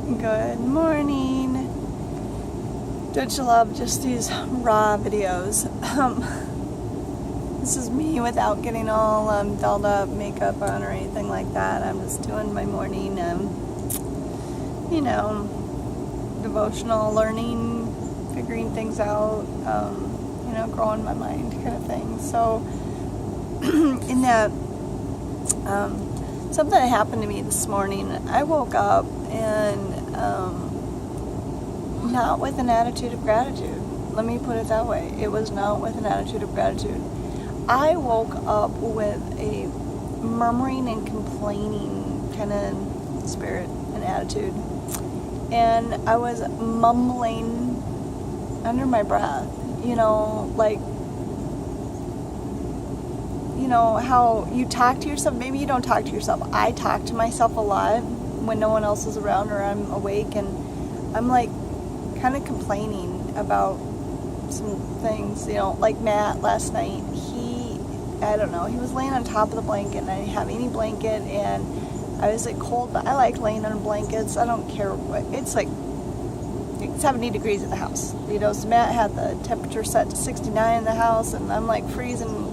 Good morning. Don't you love just these raw videos? This is me without getting all dolled up, makeup on or anything like that. I'm just doing my morning, devotional learning, figuring things out, growing my mind kind of thing. So in that, something that happened to me this morning. I woke up and not with an attitude of gratitude. Let me put it that way. It was not with an attitude of gratitude. I woke up with a murmuring and complaining kind of spirit and attitude. And I was mumbling under my breath, how you talk to yourself. Maybe you don't talk to yourself. I talk to myself a lot when no one else is around or I'm awake, and I'm like kind of complaining about some things, like Matt last night. He was laying on top of the blanket, and I didn't have any blanket, and I was like cold, but I like laying on blankets. I don't care what, it's like 70 degrees at the house, so Matt had the temperature set to 69 in the house, and I'm like freezing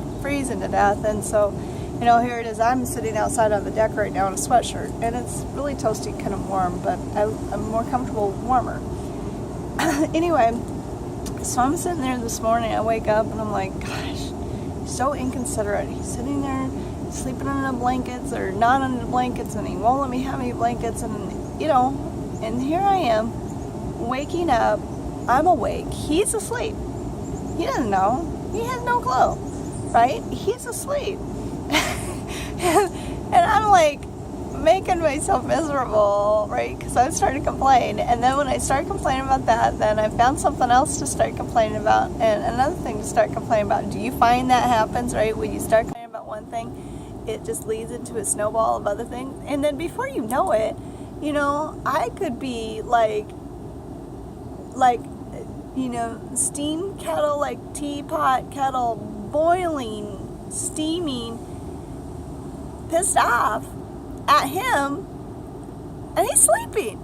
to death. And so here it is, I'm sitting outside on the deck right now in a sweatshirt, and it's really toasty, kind of warm, but I'm more comfortable warmer. Anyway, so I'm sitting there this morning. I wake up and I'm like, gosh, he's so inconsiderate. He's sitting there sleeping under the blankets or not under the blankets, and he won't let me have any blankets, and and here I am waking up. I'm awake, he's asleep. He doesn't know, he has no clue, right? He's asleep. and I'm like making myself miserable, right? Because I started to complain, and then when I started complaining about that, then I found something else to start complaining about, and another thing to start complaining about. Do you find that happens, right? When you start complaining about one thing, it just leads into a snowball of other things, and then before you know it, I could be like steam kettle, like teapot kettle, boiling, steaming, pissed off at him, and he's sleeping.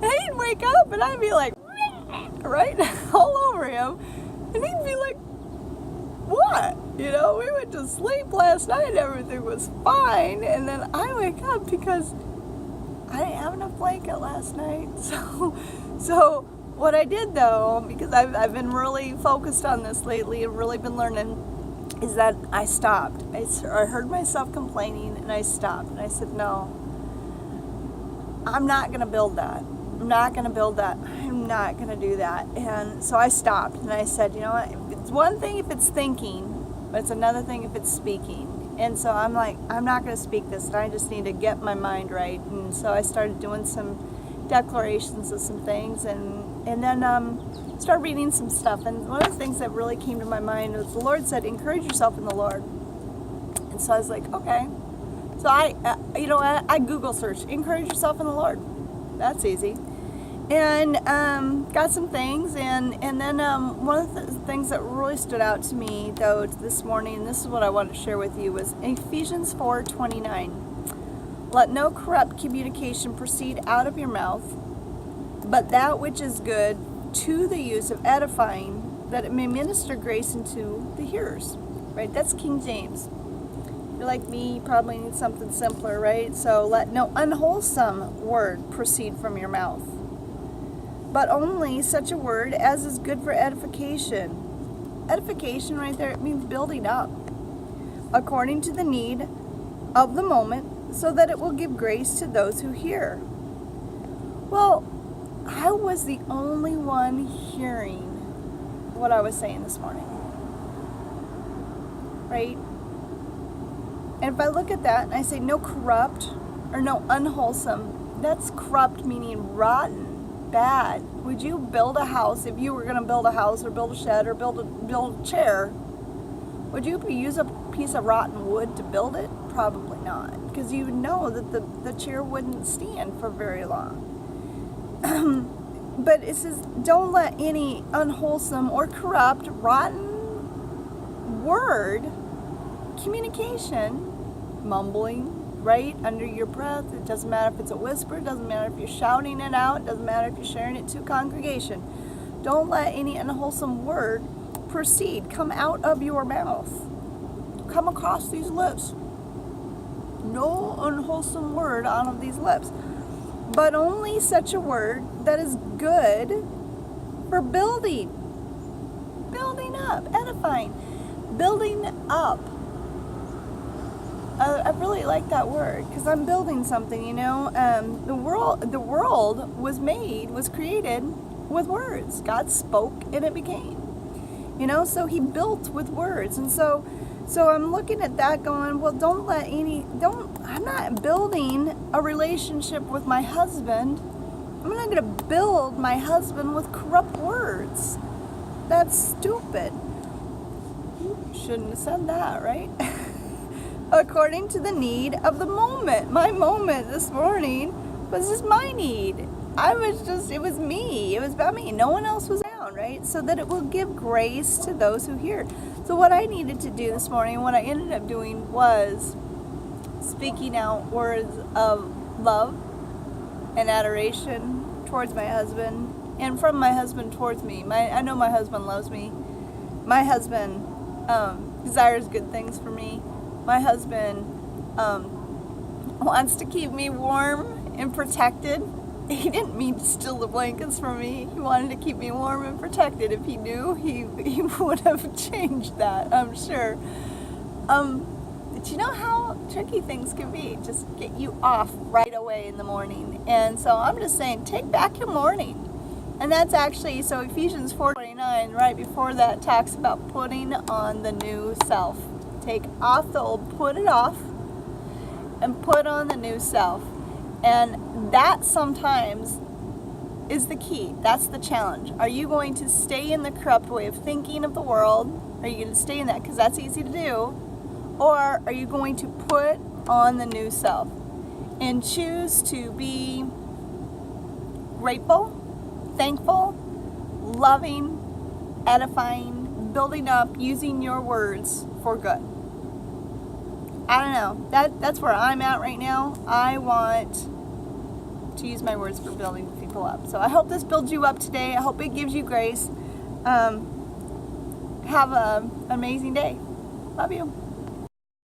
And he'd wake up and I'd be like, right, all over him, and he'd be like, what? We went to sleep last night, everything was fine, and then I wake up because I didn't have enough blanket last night. So what I did, though, because I've been really focused on this lately and really been learning, is that I stopped. I heard myself complaining, and I stopped. And I said, no, I'm not going to build that. I'm not going to build that. I'm not going to do that. And so I stopped, and I said, what? It's one thing if it's thinking, but it's another thing if it's speaking. And so I'm like, I'm not going to speak this, and I just need to get my mind right. And so I started doing some declarations of some things, and then started reading some stuff. And one of the things that really came to my mind was the Lord said, encourage yourself in the Lord. And so I was like, okay. So I Google search, encourage yourself in the Lord. That's easy. And got some things, and then one of the things that really stood out to me, though, this morning, and this is what I wanted to share with you, was Ephesians 4:29. Let no corrupt communication proceed out of your mouth, but that which is good to the use of edifying, that it may minister grace unto the hearers. Right? That's King James. If you're like me, you probably need something simpler, right? So let no unwholesome word proceed from your mouth, but only such a word as is good for edification. Edification right there, it means building up, according to the need of the moment, so that it will give grace to those who hear. Well, I was the only one hearing what I was saying this morning, right? And if I look at that and I say no corrupt or no unwholesome, that's corrupt meaning rotten, bad. Would you build a house? If you were going to build a house or build a shed or build a chair, would you use a piece of rotten wood to build it? Probably not, because you know that the chair wouldn't stand for very long. But it says, don't let any unwholesome or corrupt, rotten word, communication, mumbling, right under your breath. It doesn't matter if it's a whisper. It doesn't matter if you're shouting it out. It doesn't matter if you're sharing it to a congregation. Don't let any unwholesome word proceed, come out of your mouth, come across these lips. No unwholesome word out of these lips, but only such a word that is good for building up, edifying, building up. I really like that word because I'm building something, you know. The world was created with words. God spoke and it became, you know, so he built with words. And so I'm looking at that going, well, I'm not building a relationship with my husband. I'm not going to build my husband with corrupt words. That's stupid. Shouldn't have said that, right? According to the need of the moment. My moment this morning was just my need. It was me. It was about me. No one else was down, right? So that it will give grace to those who hear. So what I needed to do this morning, what I ended up doing was speaking out words of love and adoration towards my husband and from my husband towards me. I know my husband loves me. My husband desires good things for me. My husband wants to keep me warm and protected. He didn't mean to steal the blankets from me. He wanted to keep me warm and protected. If he knew, he would have changed that, I'm sure. But you know how tricky things can be. Just get you off right away in the morning. And so I'm just saying, take back your morning. And that's actually, so Ephesians 4:29, right before that, talks about putting on the new self. Take off the old, put it off, and put on the new self. And that sometimes is the key. That's the challenge. Are you going to stay in the corrupt way of thinking of the world? Are you going to stay in that? Because that's easy to do. Or are you going to put on the new self and choose to be grateful, thankful, loving, edifying, building up, using your words for good? I don't know. That's where I'm at right now. I want to use my words for building people up. So I hope this builds you up today. I hope it gives you grace. Have an amazing day. Love you.